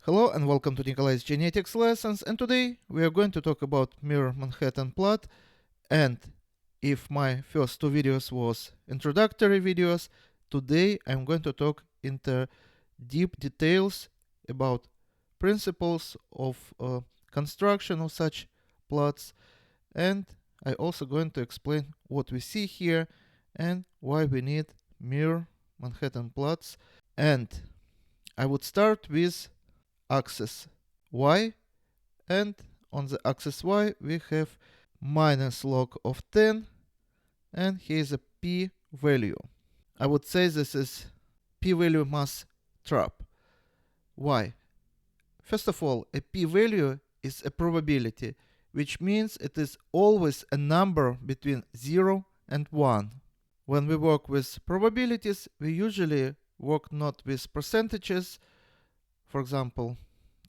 Hello and welcome to Nikolai's genetics lessons, and today we are going to talk about mirror Manhattan plot. And if my first two videos was introductory videos, today I'm going to talk into deep details about principles of construction of such plots, and I also going to explain what we see here and why we need mirror Manhattan plots. And I would start with axis y, and on the axis y we have minus log of 10, and here is a p value. I would say this is p value mass trap. Why? First of all, a p value is a probability, which means it is always a number between 0 and 1. When we work with probabilities, we usually work not with percentages, for example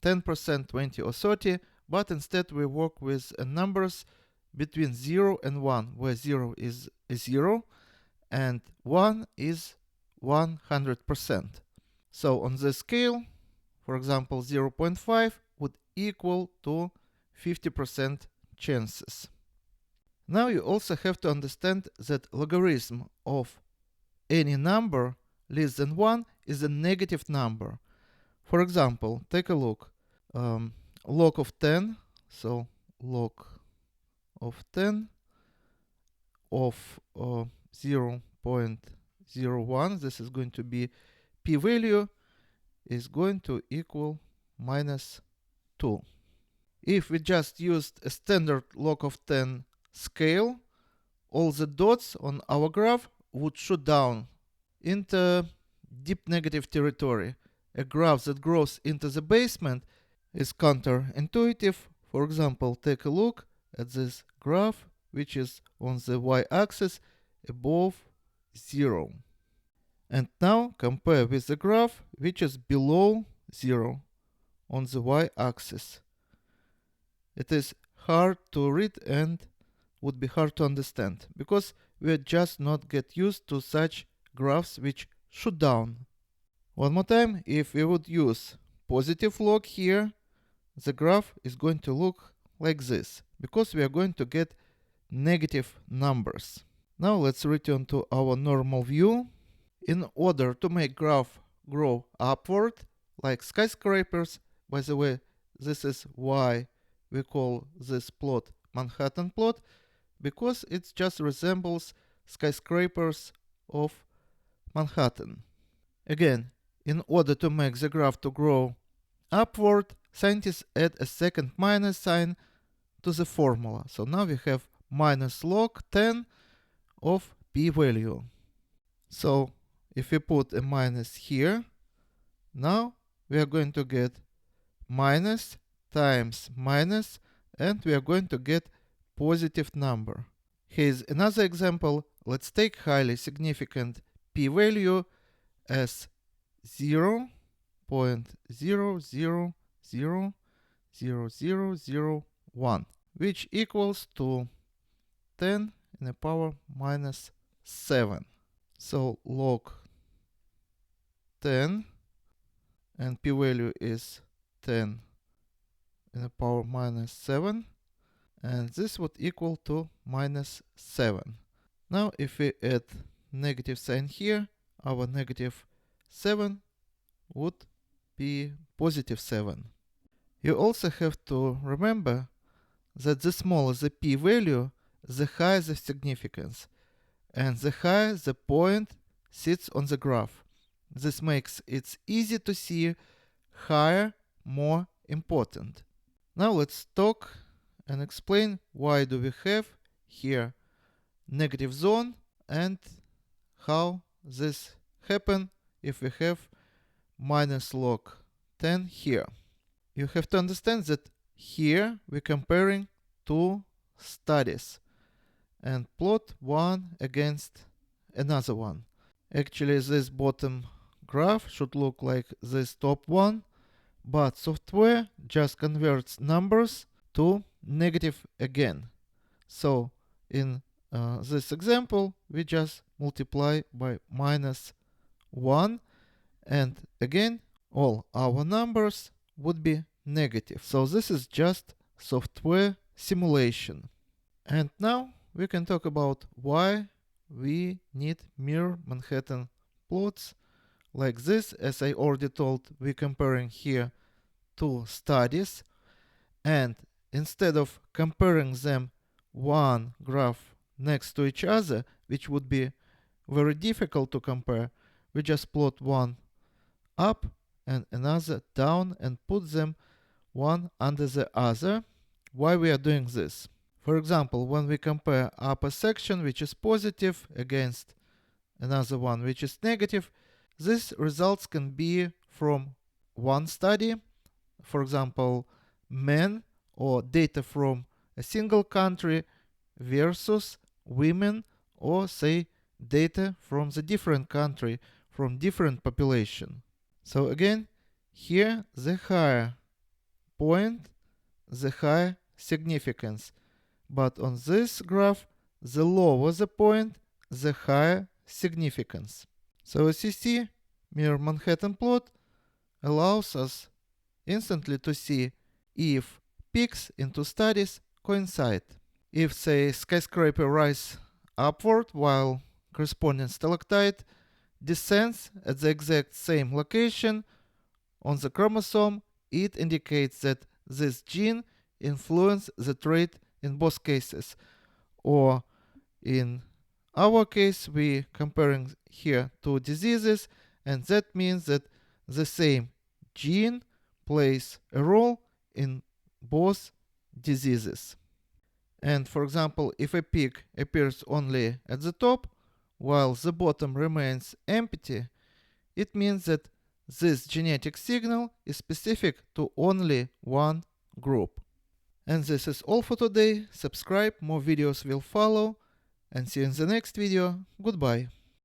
10%, 20 or 30, but instead we work with numbers between 0 and 1, where 0 is 0 and 1 is 100%. So on this scale, for example 0.5 would equal to 50% chances. Now you also have to understand that logarithm of any number less than 1 is a negative number. For example, take a look. Log of 10, so log of 10 of 0.01, this is going to be p value, is going to equal minus 2. If we just used a standard log of 10 scale, all the dots on our graph would shoot down into deep negative territory. A graph that grows into the basement is counterintuitive. For example, take a look at this graph, which is on the y-axis above 0. And now compare with the graph which is below 0 on the y-axis. It is hard to read and would be hard to understand, because we are just not get used to such graphs which shoot down. One more time, if we would use positive log here, the graph is going to look like this, because we are going to get negative numbers. Now let's return to our normal view. In order to make graph grow upward, like skyscrapers, by the way, this is why we call this plot Manhattan plot, because it just resembles skyscrapers of Manhattan. Again, in order to make the graph to grow upward, scientists add a second minus sign to the formula. So now we have minus log 10 of p value. So if we put a minus here, now we are going to get minus times minus, and we are going to get positive number. Here's another example. Let's take highly significant p value as 0.00000001, which equals to 10 in the power minus 7. So log 10, and p value is 10 in the power minus 7, and this would equal to minus 7. Now if we add negative sign here, our negative 7 would be positive 7. You also have to remember that the smaller the p value, the higher the significance, and the higher the point sits on the graph. This makes it easy to see higher, more important. Now let's talk and explain why do we have here negative zone and how this happen if we have minus log 10 here. You have to understand that here we're comparing two studies and plot one against another one. Actually, this bottom graph should look like this top one, but software just converts numbers to negative again. So in this example, we just multiply by minus 1, and again all our numbers would be negative. So this is just software simulation. And now we can talk about why we need mirror Manhattan plots like this. As I already told, we're comparing here two studies, and instead of comparing them one graph next to each other, which would be very difficult to compare, we just plot one up and another down and put them one under the other. Why we are doing this? For example, when we compare upper section, which is positive, against another one which is negative, these results can be from one study, for example, men, or data from a single country versus women, or say data from the different country, from different population. So again, here the higher point, the higher significance. But on this graph, the lower the point, the higher significance. So as you see, mirror Manhattan plot allows us instantly to see if peaks in two studies coincide. If, say, skyscraper rise upward while corresponding stalactite descends at the exact same location on the chromosome, it indicates that this gene influenced the trait in both cases. Or in our case, we comparing here two diseases, and that means that the same gene plays a role in both diseases. And for example, if a peak appears only at the top while the bottom remains empty, it means that this genetic signal is specific to only one group. And this is all for today. Subscribe, more videos will follow, and see you in the next video. Goodbye.